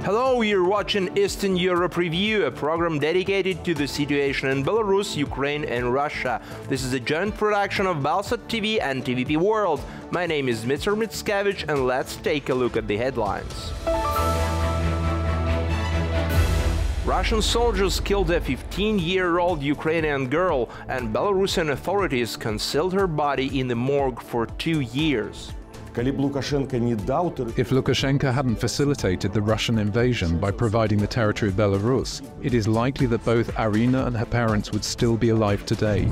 Hello, you're watching Eastern Europe Review, a program dedicated to the situation in Belarus, Ukraine and Russia. This is a joint production of Belsat TV and TVP World. My name is Mr. Mitskevich, and let's take a look at the headlines. Russian soldiers killed a 15-year-old Ukrainian girl, and Belarusian authorities concealed her body in the morgue for 2 years. If Lukashenko hadn't facilitated the Russian invasion by providing the territory of Belarus, it is likely that both Arina and her parents would still be alive today.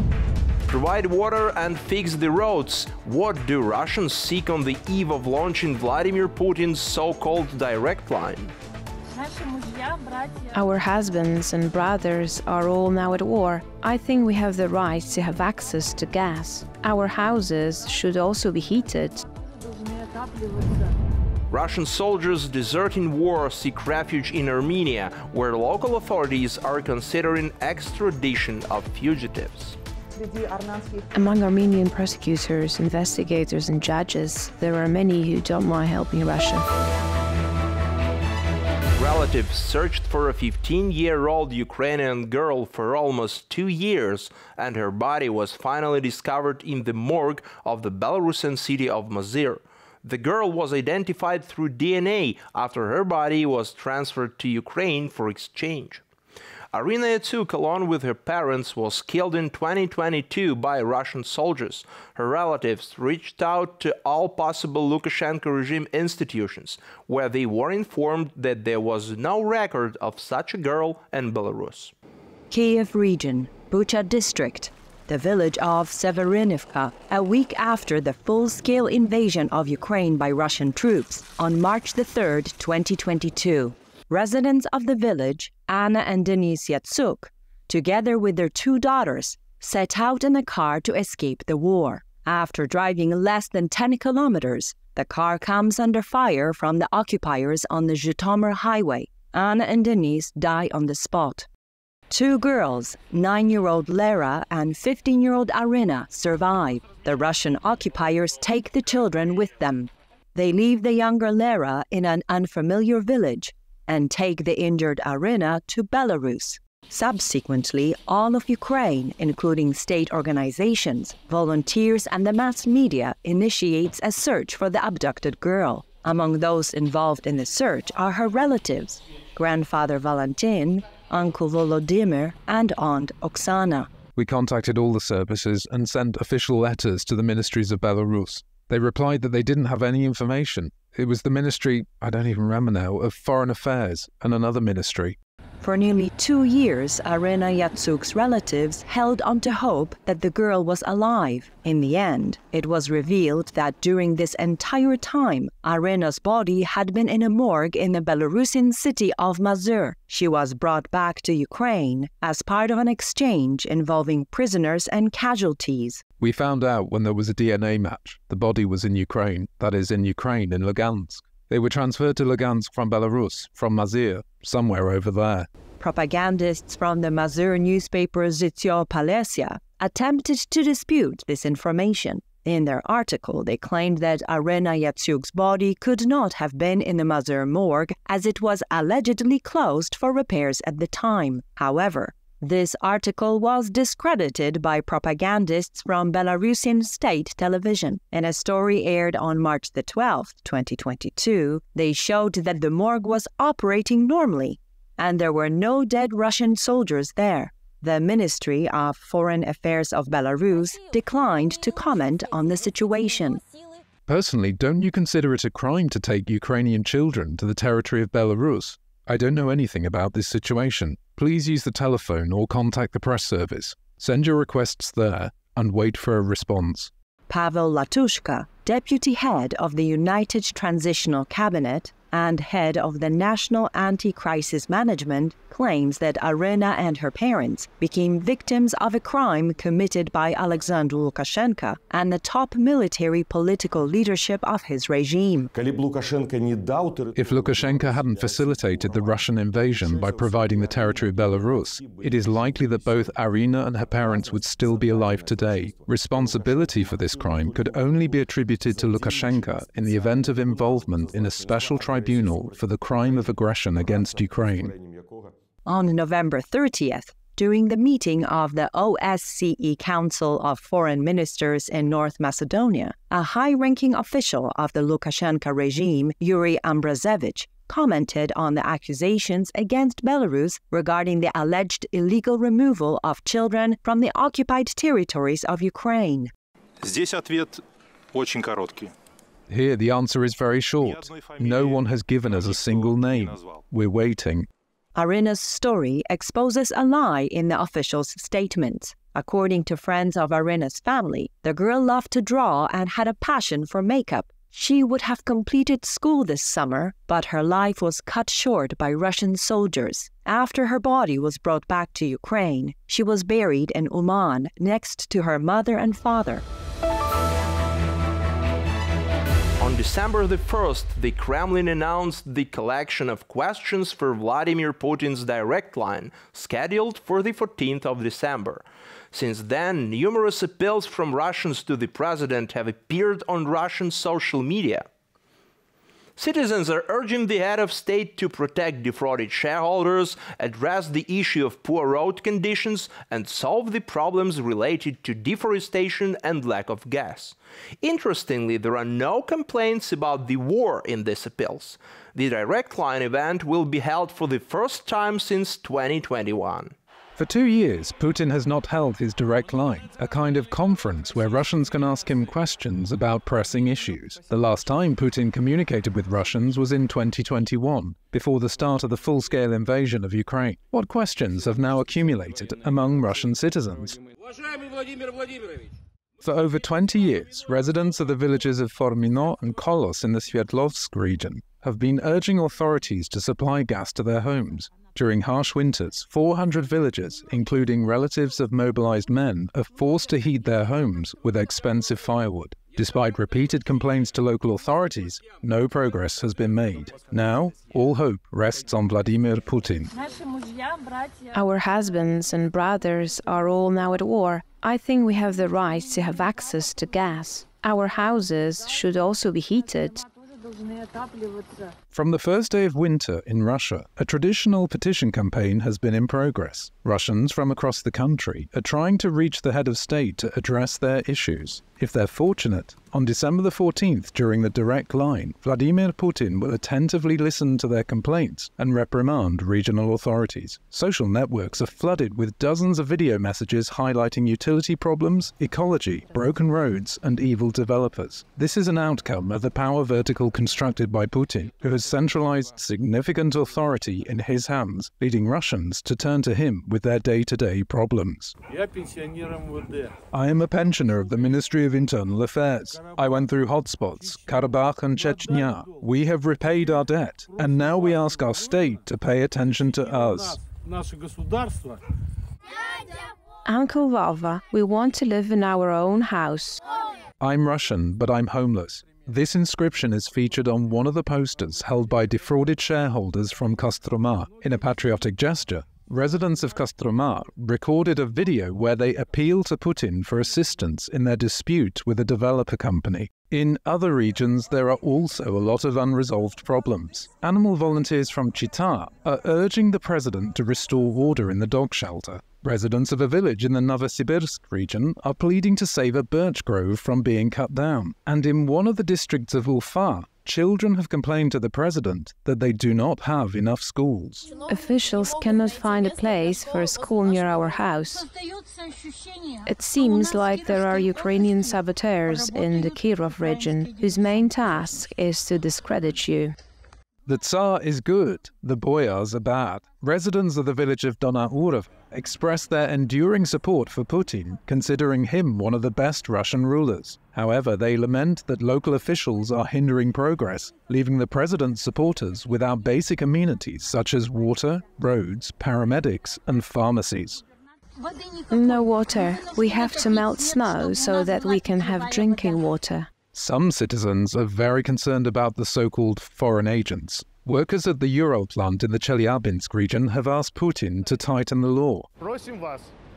Provide water and fix the roads. What do Russians seek on the eve of launching Vladimir Putin's so-called direct line? Our husbands and brothers are all now at war. I think we have the right to have access to gas. Our houses should also be heated. Russian soldiers deserting war seek refuge in Armenia, where local authorities are considering extradition of fugitives. Among Armenian prosecutors, investigators and judges, there are many who don't mind helping Russia. Relatives searched for a 15-year-old Ukrainian girl for almost 2 years, and her body was finally discovered in the morgue of the Belarusian city of Mazyr. The girl was identified through DNA after her body was transferred to Ukraine for exchange. Arina Yatsuk, along with her parents, was killed in 2022 by Russian soldiers. Her relatives reached out to all possible Lukashenko regime institutions, where they were informed that there was no record of such a girl in Belarus. Kiev region, Bucha district, the village of Severinivka, a week after the full-scale invasion of Ukraine by Russian troops on March 3, 2022. Residents of the village, Anna and Denis Yatsuk, together with their 2 daughters, set out in a car to escape the war. After driving less than 10 kilometers, the car comes under fire from the occupiers on the Zhytomyr highway. Anna and Denis die on the spot. 2 girls, 9-year-old Lera and 15-year-old Arina, survive. The Russian occupiers take the children with them. They leave the younger Lera in an unfamiliar village and take the injured Arina to Belarus. Subsequently, all of Ukraine, including state organizations, volunteers and the mass media, initiates a search for the abducted girl. Among those involved in the search are her relatives, grandfather Valentin, Uncle Volodymyr and Aunt Oksana. We contacted all the services and sent official letters to the ministries of Belarus. They replied that they didn't have any information. It was the Ministry, I don't even remember now, of Foreign Affairs and another ministry. For nearly 2 years, Arina Yatsuk's relatives held on to hope that the girl was alive. In the end, it was revealed that during this entire time, Arina's body had been in a morgue in the Belarusian city of Mazyr. She was brought back to Ukraine as part of an exchange involving prisoners and casualties. We found out when there was a DNA match. The body was in Ukraine, that is in Ukraine, in Lugansk. They were transferred to Lugansk from Belarus, from Mazyr, somewhere over there. Propagandists from the Mazyr newspaper Zytyo Palesia attempted to dispute this information. In their article, they claimed that Arina Yatsuk's body could not have been in the Mazyr morgue as it was allegedly closed for repairs at the time. However, this article was discredited by propagandists from Belarusian state television. In a story aired on March 12, 2022, they showed that the morgue was operating normally, and there were no dead Russian soldiers there. The Ministry of Foreign Affairs of Belarus declined to comment on the situation. Personally, don't you consider it a crime to take Ukrainian children to the territory of Belarus? I don't know anything about this situation. Please use the telephone or contact the press service. Send your requests there and wait for a response. Pavel Latushka, deputy head of the United Transitional Cabinet and head of the National Anti-Crisis Management, claims that Arina and her parents became victims of a crime committed by Alexander Lukashenko and the top military political leadership of his regime. If Lukashenko hadn't facilitated the Russian invasion by providing the territory of Belarus, it is likely that both Arina and her parents would still be alive today. Responsibility for this crime could only be attributed to Lukashenko in the event of involvement in a special tribunal tribunal for the crime of aggression against Ukraine. On November 30th, during the meeting of the OSCE Council of Foreign Ministers in North Macedonia, a high-ranking official of the Lukashenko regime, Yuri Ambrazevich, commented on the accusations against Belarus regarding the alleged illegal removal of children from the occupied territories of Ukraine. Здесь ответ очень короткий. Here the answer is very short. No one has given us a single name. We're waiting. Irina's story exposes a lie in the official's statement. According to friends of Irina's family, the girl loved to draw and had a passion for makeup. She would have completed school this summer, but her life was cut short by Russian soldiers. After her body was brought back to Ukraine, she was buried in Uman next to her mother and father. On December the 1st, the Kremlin announced the collection of questions for Vladimir Putin's direct line, scheduled for the 14th of December. Since then, numerous appeals from Russians to the president have appeared on Russian social media. Citizens are urging the head of state to protect defrauded shareholders, address the issue of poor road conditions, and solve the problems related to deforestation and lack of gas. Interestingly, there are no complaints about the war in these appeals. The direct line event will be held for the first time since 2021. For 2 years, Putin has not held his direct line, a kind of conference where Russians can ask him questions about pressing issues. The last time Putin communicated with Russians was in 2021, before the start of the full-scale invasion of Ukraine. What questions have now accumulated among Russian citizens? For over 20 years, residents of the villages of Formino and Kolos in the Sverdlovsk region have been urging authorities to supply gas to their homes. During harsh winters, 400 villagers, including relatives of mobilized men, are forced to heat their homes with expensive firewood. Despite repeated complaints to local authorities, no progress has been made. Now, all hope rests on Vladimir Putin. Our husbands and brothers are all now at war. I think we have the right to have access to gas. Our houses should also be heated. From the first day of winter in Russia, a traditional petition campaign has been in progress. Russians from across the country are trying to reach the head of state to address their issues. If they're fortunate, on December the 14th, during the direct line, Vladimir Putin will attentively listen to their complaints and reprimand regional authorities. Social networks are flooded with dozens of video messages highlighting utility problems, ecology, broken roads, and evil developers. This is an outcome of the power vertical constructed by Putin, who has centralized significant authority in his hands, leading Russians to turn to him with their day-to-day problems. I am a pensioner of the Ministry of Internal Affairs. I went through hotspots, Karabakh and Chechnya. We have repaid our debt, and now we ask our state to pay attention to us. Uncle Vava, we want to live in our own house. I'm Russian, but I'm homeless. This inscription is featured on one of the posters held by defrauded shareholders from Kostroma. In a patriotic gesture, residents of Kostroma recorded a video where they appeal to Putin for assistance in their dispute with a developer company. In other regions, there are also a lot of unresolved problems. Animal volunteers from Chita are urging the president to restore order in the dog shelter. Residents of a village in the Novosibirsk region are pleading to save a birch grove from being cut down. And in one of the districts of Ufa, children have complained to the president that they do not have enough schools. Officials cannot find a place for a school near our house. It seems like there are Ukrainian saboteurs in the Kirov region whose main task is to discredit you. The Tsar is good, the boyars are bad. Residents of the village of Donaurov expressed their enduring support for Putin, considering him one of the best Russian rulers. However, they lament that local officials are hindering progress, leaving the president's supporters without basic amenities such as water, roads, paramedics, and pharmacies. No water. We have to melt snow so that we can have drinking water. Some citizens are very concerned about the so-called foreign agents. Workers at the Ural plant in the Chelyabinsk region have asked Putin to tighten the law.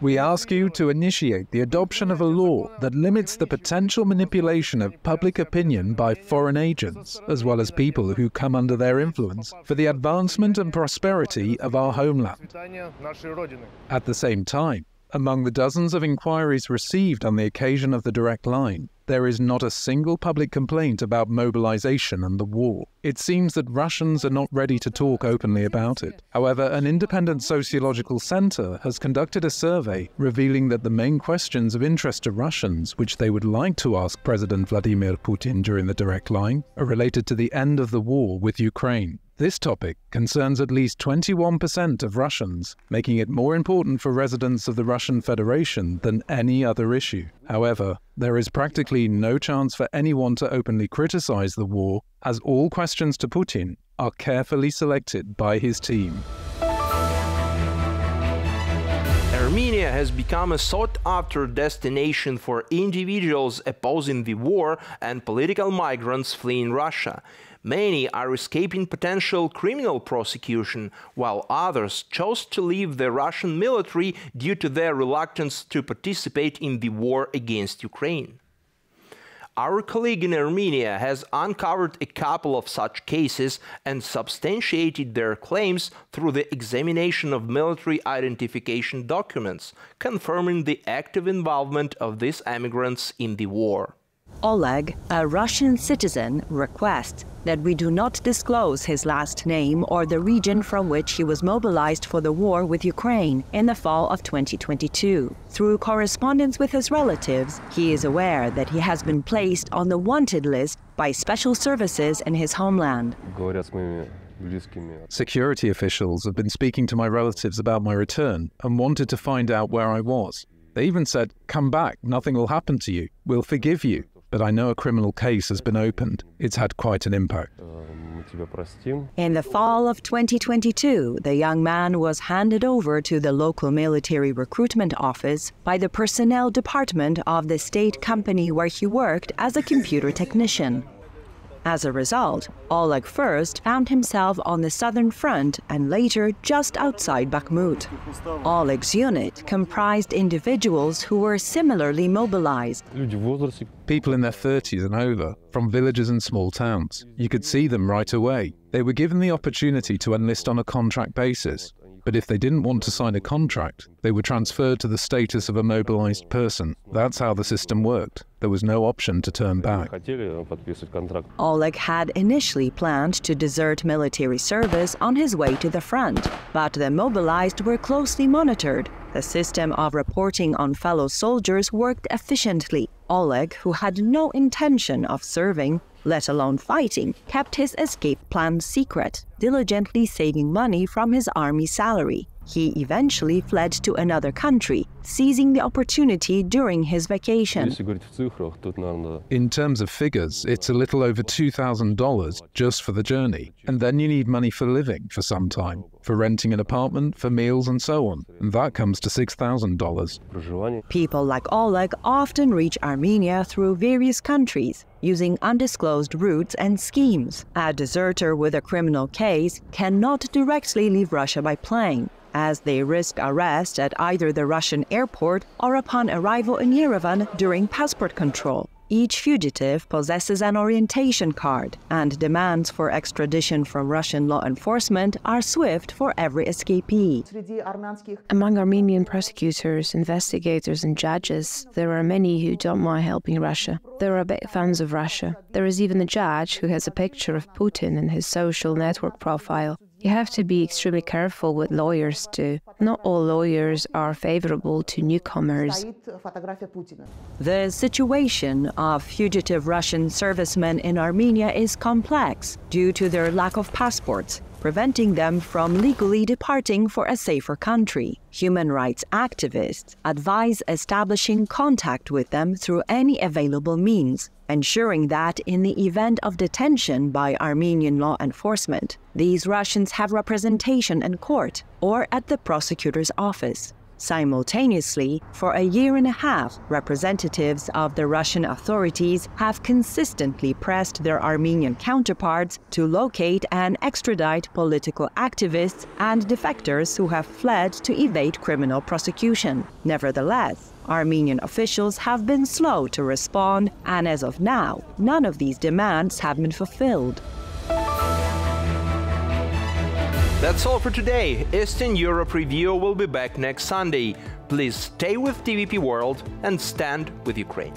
We ask you to initiate the adoption of a law that limits the potential manipulation of public opinion by foreign agents, as well as people who come under their influence, for the advancement and prosperity of our homeland. At the same time, among the dozens of inquiries received on the occasion of the direct line, there is not a single public complaint about mobilization and the war. It seems that Russians are not ready to talk openly about it. However, an independent sociological center has conducted a survey revealing that the main questions of interest to Russians, which they would like to ask President Vladimir Putin during the direct line, are related to the end of the war with Ukraine. This topic concerns at least 21% of Russians, making it more important for residents of the Russian Federation than any other issue. However, there is practically no chance for anyone to openly criticize the war, as all questions to Putin are carefully selected by his team. Armenia has become a sought-after destination for individuals opposing the war and political migrants fleeing Russia. Many are escaping potential criminal prosecution, while others chose to leave the Russian military due to their reluctance to participate in the war against Ukraine. Our colleague in Armenia has uncovered a couple of such cases and substantiated their claims through the examination of military identification documents, confirming the active involvement of these immigrants in the war. Oleg, a Russian citizen, requests that we do not disclose his last name or the region from which he was mobilized for the war with Ukraine in the fall of 2022. Through correspondence with his relatives, he is aware that he has been placed on the wanted list by special services in his homeland. Security officials have been speaking to my relatives about my return and wanted to find out where I was. They even said, "Come back, nothing will happen to you, we'll forgive you." But I know a criminal case has been opened. It's had quite an impact. In the fall of 2022, the young man was handed over to the local military recruitment office by the personnel department of the state company where he worked as a computer technician. As a result, Oleg first found himself on the southern front and later just outside Bakhmut. Oleg's unit comprised individuals who were similarly mobilized. People in their 30s and over, from villages and small towns. You could see them right away. They were given the opportunity to enlist on a contract basis. But if they didn't want to sign a contract, they were transferred to the status of a mobilized person. That's how the system worked. There was no option to turn back. Oleg had initially planned to desert military service on his way to the front, but the mobilized were closely monitored. The system of reporting on fellow soldiers worked efficiently. Oleg, who had no intention of serving, let alone fighting, kept his escape plan secret, diligently saving money from his army salary. He eventually fled to another country, seizing the opportunity during his vacation. In terms of figures, it's a little over $2,000 just for the journey. And then you need money for living for some time, for renting an apartment, for meals and so on. And that comes to $6,000. People like Oleg often reach Armenia through various countries, using undisclosed routes and schemes. A deserter with a criminal case cannot directly leave Russia by plane, as they risk arrest at either the Russian airport or upon arrival in Yerevan during passport control. Each fugitive possesses an orientation card, and demands for extradition from Russian law enforcement are swift for every escapee. Among Armenian prosecutors, investigators and judges, there are many who don't mind helping Russia. There are big fans of Russia. There is even a judge who has a picture of Putin in his social network profile. You have to be extremely careful with lawyers too. Not all lawyers are favorable to newcomers. The situation of fugitive Russian servicemen in Armenia is complex due to their lack of passports, preventing them from legally departing for a safer country. Human rights activists advise establishing contact with them through any available means, ensuring that in the event of detention by Armenian law enforcement, these Russians have representation in court or at the prosecutor's office. Simultaneously, for a year and a half, representatives of the Russian authorities have consistently pressed their Armenian counterparts to locate and extradite political activists and defectors who have fled to evade criminal prosecution. Nevertheless, Armenian officials have been slow to respond, and as of now, none of these demands have been fulfilled. That's all for today. Eastern Europe Review will be back next Sunday. Please stay with TVP World and stand with Ukraine.